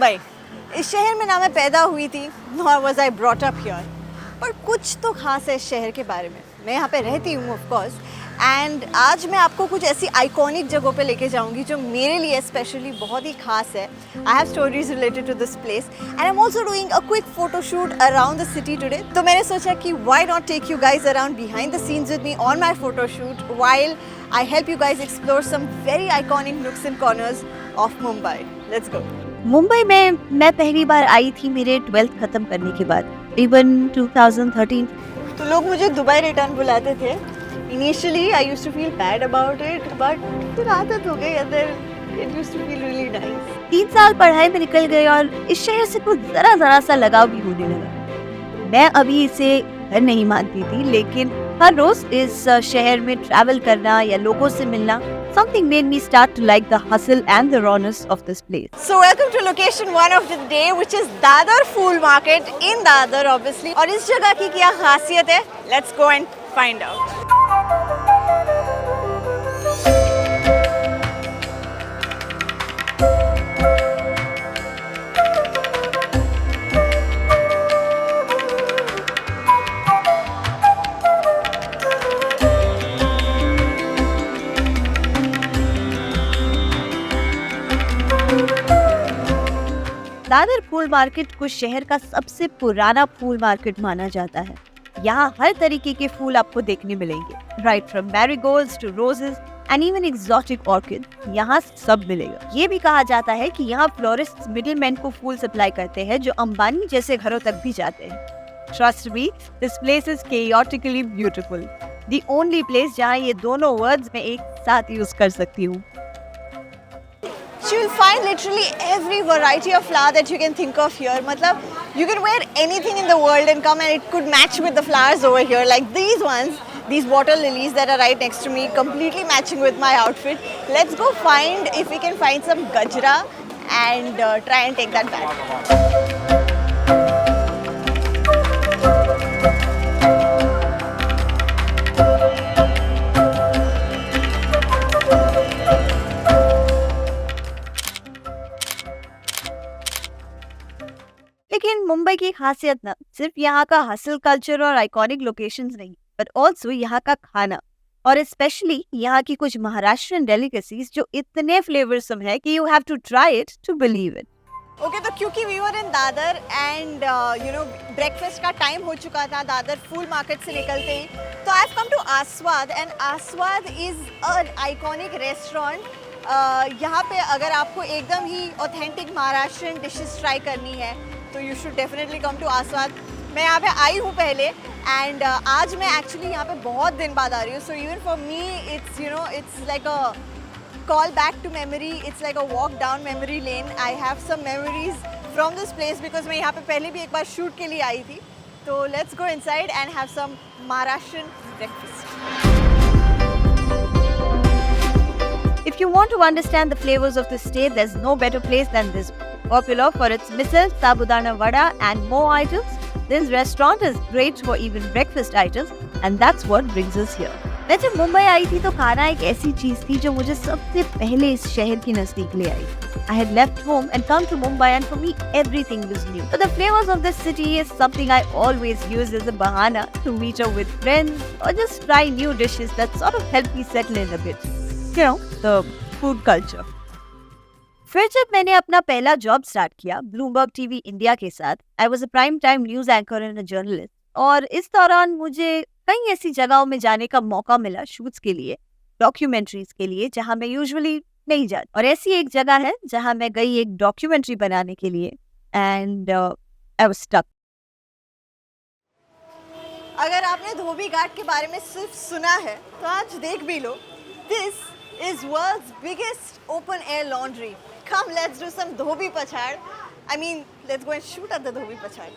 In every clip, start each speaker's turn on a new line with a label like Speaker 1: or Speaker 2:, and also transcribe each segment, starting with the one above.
Speaker 1: मुंबई, इस शहर में ना मैं पैदा हुई थी, nor was I brought up here, पर कुछ तो खास है इस शहर के बारे में। मैं यहाँ पे रहती हूँ ऑफ कोर्स, एंड आज मैं आपको कुछ ऐसी आइकॉनिक जगहों पे लेके जाऊँगी जो मेरे लिए स्पेशली बहुत ही खास है। I have stories related to this place and I am also doing a quick photo shoot around the city today. तो मैंने सोचा कि why not take you guys around behind the scenes with me on my photo shoot while I help you guys explore some very iconic nooks and corners of Mumbai. Let's go.
Speaker 2: Mumbai में मैं पहली बार आई थी मेरे 12th खत्म करने के बाद, even 2013।
Speaker 1: तो लोग मुझे दुबई रिटर्न बुलाते थे। Initially I used to feel bad about it, but फिर आदत हो गई, अंदर it used to feel really nice.
Speaker 2: 3 साल पढ़ाई में निकल गए और इस शहर से कुछ जरा सा लगाव भी होने लगा। मैं अभी इसे घर नहीं मानती थी, लेकिन हर रोज इस शहर में ट्रैवल करना या लोगों से मिलना something made me start to like the hustle and the rawness of this place.
Speaker 1: So welcome to location 1 of the day, which is Dadar Fool Market in Dadar obviously. और इस जगह की क्या खासियत है? Let's go and find out.
Speaker 2: Dadar फूल market को शहर का सबसे पुराना फूल मार्केट माना जाता है। यहाँ हर तरीके के फूल आपको देखने मिलेंगे, right from marigolds to roses and even exotic orchid, यहाँ सब मिलेगा। ये भी कहा जाता है कि यहाँ फ्लोरिस्ट मिडिलमैन को फूल सप्लाई करते हैं जो अंबानी जैसे घरों तक भी जाते हैं। Trust me, this place is chaotically beautiful, the only place जहाँ ये दोनों वर्ड्स में एक साथ यूज कर सकती हूँ।
Speaker 1: You will find literally every variety of flower that you can think of here. मतलब you can wear anything in the world and come and it could match with the flowers over here. Like these ones, these water lilies that are right next to me, completely matching with my outfit. Let's go find if we can find some gajra and try and take that back.
Speaker 2: लेकिन मुंबई की खासियत ना सिर्फ यहाँ का hustle culture और iconic locations नहीं, but also यहाँ का खाना और स्पेशली यहाँ की कुछ महाराष्ट्रियन डेलिकेसीज जो इतने फ्लेवरसम है कि you have to try it to believe it.
Speaker 1: Okay, तो क्योंकि we were in Dadar and you know breakfast का टाइम हो चुका था दादर फूल मार्केट से निकलते ही, तो I have come to Aswad and Aswad is an iconic restaurant. यहाँ पे अगर आपको एकदम ही ऑथेंटिक महाराष्ट्रियन डिशेस ट्राई करनी है तो you should definitely come to Aswad. मैं यहाँ पे आई हूँ पहले एंड आज मैं एक्चुअली यहाँ पे बहुत दिन बाद आ रही हूँ, so even for me it's you know it's like a call back to memory, it's like a walk down memory lane. I have some memories from this place because मैं यहाँ पे पहले भी एक बार shoot के लिए आई थी। तो let's go inside and have some Maharashtrian breakfast.
Speaker 2: If you want to understand the flavors of the state, there's no better place than this. Popular for its misal, sabudana vada and more items, this restaurant is great for even breakfast items and that's what brings us here. मैं जब मुंबई आई थी तो खाना एक ऐसी चीज थी जो मुझे सबसे पहले इस शहर के नजदीक ले आई। I had left home and come to Mumbai and for me everything was new. So the flavors of this city is something I always use as a bahana to meet up with friends or just try new dishes that sort of help me settle in a bit. You know, the food culture. फिर जब मैंने अपना पहला job start किया Bloomberg TV India के साथ, I was a prime time news anchor and a journalist, और इस दौरान मुझे कई ऐसी जगहों में जाने का मौका मिला शूट्स के लिए, डॉक्यूमेंट्रीज के लिए, जहां मैं यूजुअली नहीं जाती। और ऐसी एक जगह है जहां मैं गई एक डॉक्यूमेंट्री बनाने के लिए एंड आई वाज स्टक।
Speaker 1: अगर आपने धोबी घाट के बारे में सिर्फ सुना है तो आज देख भी लो। This is world's biggest open air laundry. Come let's do some dhobi pachhad. I mean let's go and shoot at the dhobi pachhad.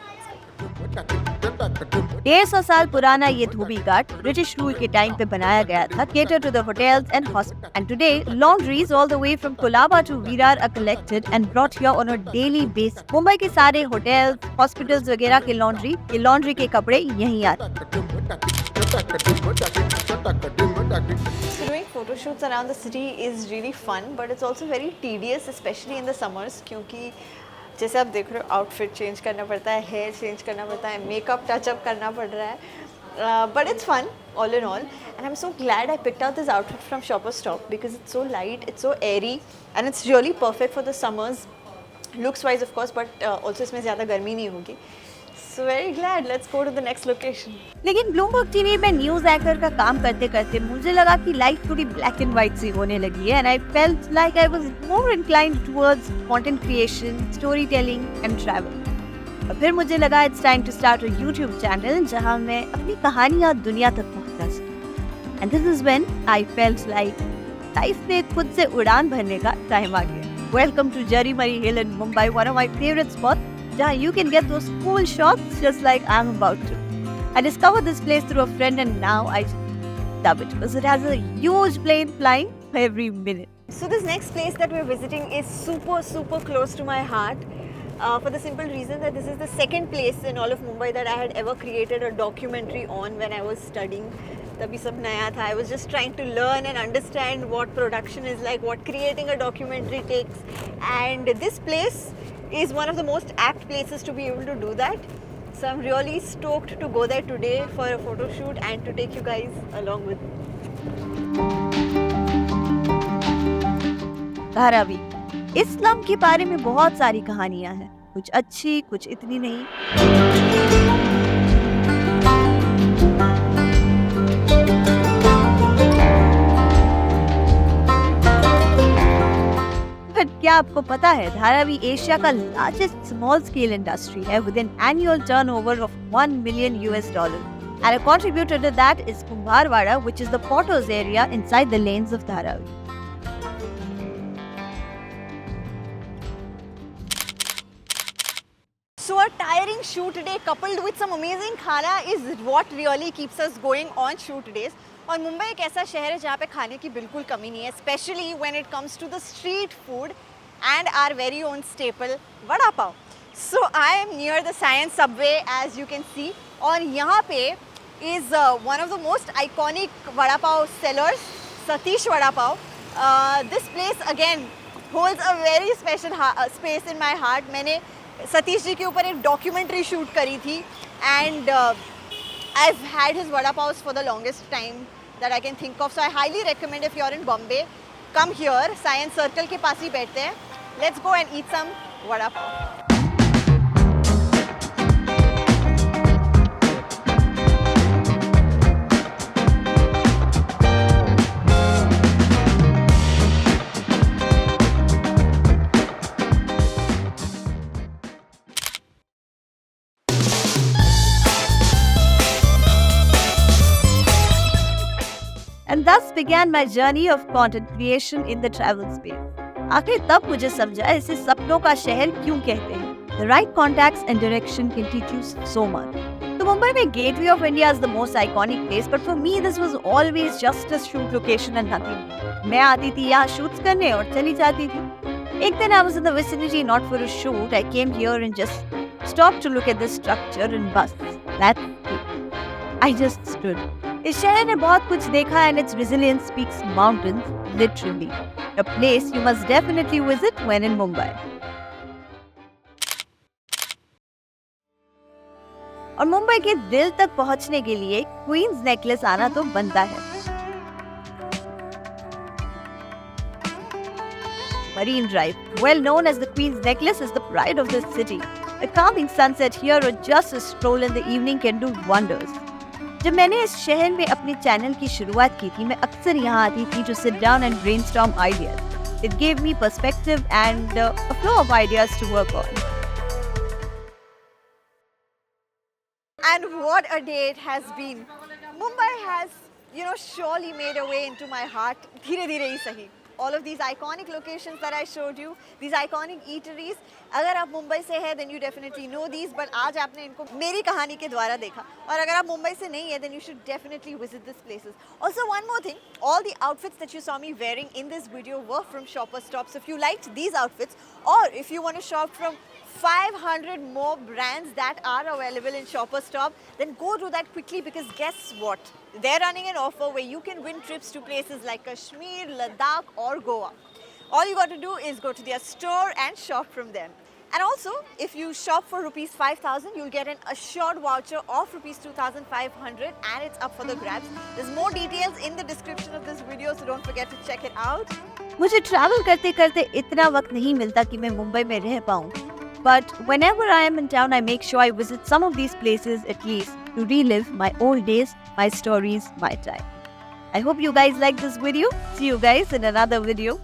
Speaker 2: 150 साल पुराना ये धोबी घाट ब्रिटिश रूल के टाइम पे बनाया गया था, cater to the hotels and hospitals. And today, laundries all the way from Colaba to Virar are collected and brought here on a daily basis. Mumbai के सारे hotels, hospitals वगैरह के laundry के कपड़े यहीं आते हैं।
Speaker 1: So doing photo shoots around the city is really fun, but it's also very tedious, especially in the summers, क्योंकि जैसे आप देख रहे हो आउटफिट चेंज करना पड़ता है, हेयर चेंज करना पड़ता है, मेकअप टचअप करना पड़ रहा है, but it's fun all in all, and I'm so glad I picked out this outfit from Shoppers Stop because it's so light, it's so airy, and it's really perfect for the summers, looks wise of course, but also इसमें ज़्यादा गर्मी नहीं होगी. So very glad. Let's go to the next location.
Speaker 2: लेकिन Bloomberg TV में news anchor का काम करते करते मुझे लगा कि लाइफ थोड़ी ब्लैक एंड व्हाइट सी होने लगी है and I felt like I was more inclined towards content creation, story telling and travel. और फिर मुझे लगा it's time to start a YouTube channel जहां मैं अपनी कहानियां दुनिया तक पहुंचा सकूं. And this is when I felt like life में खुद से उड़ान भरने का टाइम आ गया. Welcome to Jarimari hill in Mumbai, one of my favourite spots जहाँ you can get those cool shots just like I'm about to. I discovered this place through a friend and now I love it because it has a huge plane flying every minute.
Speaker 1: So this next place that we're visiting is super close to my heart, for the simple reason that this is the second place in all of Mumbai that I had ever created a documentary on when I was studying. तभी सब नया था. I was just trying to learn and understand what production is like, what creating a documentary takes, and this place is one of the most apt places to be able to do that. So I'm really stoked to go there today for a photo shoot and to take you guys along with me.
Speaker 2: Dharavi. इस slum के बारे में बहुत सारी कहानियां हैं, कुछ अच्छी कुछ इतनी नहीं. क्या आपको पता है धारावी एशिया का लार्जेस्ट स्मॉल स्केल इंडस्ट्री है with an annual turnover of $1 million and a contributor to that is Kumbharwada, which is the potter's area inside the lanes of Dharavi.
Speaker 1: So a tiring shoot day coupled with some amazing khana is what really keeps us going on shoot days. और मुंबई एक ऐसा शहर है जहाँ पे खाने की बिल्कुल कमी नहीं है, specially when it comes to the street food and our very own staple vada pav. So I am near the science subway as you can see, और यहाँ पे is one of the most iconic vada pav sellers, Satish vada pav. This place again holds a very special space in my heart. मैंने सतीश जी के ऊपर एक documentary shoot करी थी and I've had his vada paos for the longest time that I can think of. So I highly recommend if you're in Bombay, come here. Science Circle के पास ही बैठते हैं. Let's go and eat some vada pav.
Speaker 2: And thus began my journey of content creation in the travel space. आखिर तब मुझे समझा इसे सपनों का शहर क्यों कहते हैं. The right contacts and direction can teach you so much. तो मुंबई में Gateway of India is the most iconic place, but for me this was always just a shoot location and nothing. मैं आती थी यहाँ shoots करने और चली जाती थी. एक दिन I was in the vicinity not for a shoot. I came here and just stopped to look at this structure and bus. That's it. I just stood. इस शहर ने बहुत कुछ देखा and its resilience speaks mountains, literally. A place you must definitely visit when in Mumbai. और मुंबई के दिल तक पहुंचने के लिए क्वींस नेकलेस आना तो बनता है. Marine Drive, well known as the Queen's Necklace, is the pride of this city. A calming sunset here or just a stroll in the evening can do wonders. जब मैंने इस शहर में अपने चैनल की शुरुआत की थी, मैं अक्सर यहाँ आती थी to sit down and brainstorm ideas. It gave me perspective and a flow of ideas to work on.
Speaker 1: And what a day it has been. Mumbai has, surely made a way into my heart. धीरे धीरे ही सही. All of these iconic locations that I showed you, these iconic eateries. अगर आप मुंबई से हैं, then you definitely know these. But आज आपने इनको मेरी कहानी के द्वारा देखा. और अगर आप मुंबई से नहीं हैं, then you should definitely visit these places. Also, one more thing. All the outfits that you saw me wearing in this video were from Shoppers Stop. So if you liked these outfits, or if you want to shop from 500 more brands that are available in Shoppers Stop, then go do that quickly because guess what? They're running an offer where you can win trips to places like Kashmir, Ladakh or Goa. All you got to do is go to their store and shop from them. And also, if you shop for rupees 5,000, you'll get an assured voucher of rupees 2,500 and it's up for the grabs. There's more details in the description of this video, so don't forget to check it out.
Speaker 2: मुझे travel करते करते इतना वक्त नहीं मिलता कि मैं मुंबई में रह पाऊँ. But whenever I am in town, I make sure I visit some of these places at least to relive my old days, my stories, my time. I hope you guys like this video. See you guys in another video.